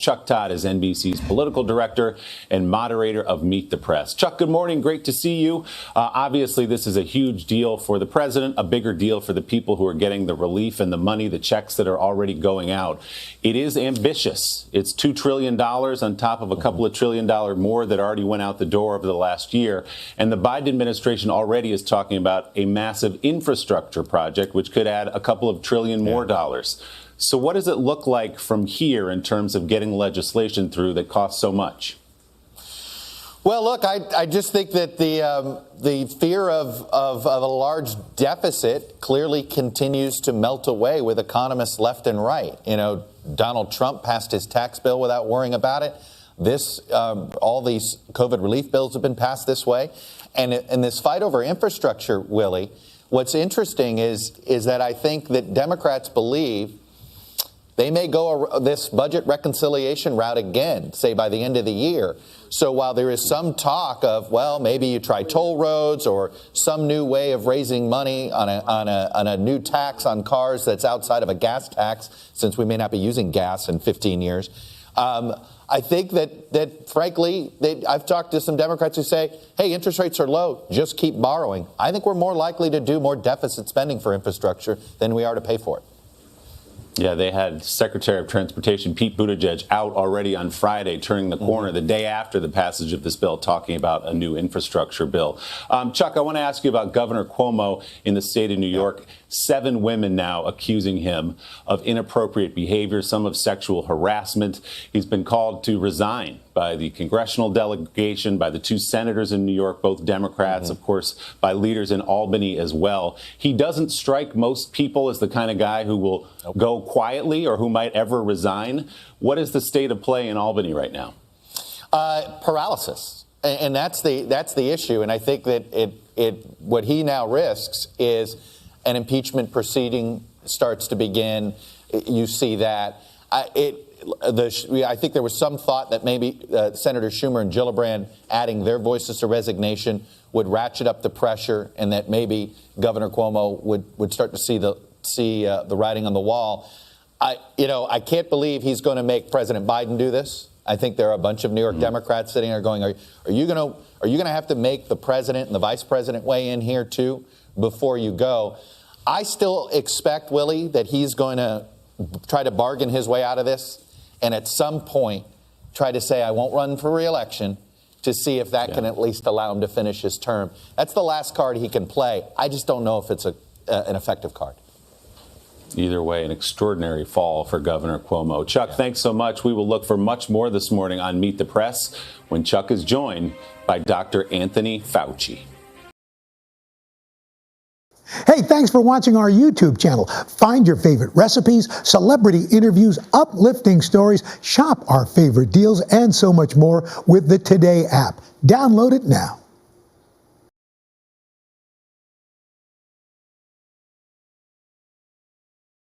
Chuck Todd is NBC's political director and moderator of Meet the Press. Chuck, good morning. Great to see you. Obviously, this is a huge deal for the president, a bigger deal for the people who are getting the relief and the money, the checks that are already going out. It is ambitious. It's $2 trillion on top of a couple of $1 trillion more that already went out the door over the last year. And the Biden administration already is talking about a massive infrastructure project, which could add a couple of trillion more dollars. So what does it look like from here in terms of getting legislation through that costs so much? Well, look, I just think that the fear of a large deficit clearly continues to melt away with economists left and right. You know, Donald Trump passed his tax bill without worrying about it. All these COVID relief bills have been passed this way. And in this fight over infrastructure, Willie, what's interesting is that I think that Democrats believe they may go this budget reconciliation route again, say by the end of the year. So while there is some talk of, well, maybe you try toll roads or some new way of raising money on a new tax on cars that's outside of a gas tax, since we may not be using gas in 15 years, I think that frankly, I've talked to some Democrats who say, hey, interest rates are low, just keep borrowing. I think we're more likely to do more deficit spending for infrastructure than we are to pay for it. Yeah, they had Secretary of Transportation Pete Buttigieg out already on Friday, turning the corner the day after the passage of this bill, talking about a new infrastructure bill. Chuck, I want to ask you about Governor Cuomo in the state of New York. 7 women now accusing him of inappropriate behavior, some of sexual harassment. He's been called to resign by the congressional delegation, by the 2 senators in New York, both Democrats, of course, by leaders in Albany as well. He doesn't strike most people as the kind of guy who will go quietly or who might ever resign. What is the state of play in Albany right now? Paralysis. And that's the issue. And I think that what he now risks is an impeachment proceeding starts to begin. You see that. I think there was some thought that maybe Senator Schumer and Gillibrand adding their voices to resignation would ratchet up the pressure, and that maybe Governor Cuomo would start to see the writing on the wall. I can't believe he's going to make President Biden do this. I think there are a bunch of New York Democrats sitting there going, are you going to have to make the president and the vice president weigh in here too before you go? I still expect, Willie, that he's going to try to bargain his way out of this, and at some point try to say, I won't run for re-election, to see if that can at least allow him to finish his term. That's the last card he can play. I just don't know if it's an effective card. Either way, an extraordinary fall for Governor Cuomo. Chuck, thanks so much. We will look for much more this morning on Meet the Press when Chuck is joined by Dr. Anthony Fauci. Hey, thanks for watching our YouTube channel. Find your favorite recipes, celebrity interviews, uplifting stories, shop our favorite deals, and so much more with the Today app. Download it now.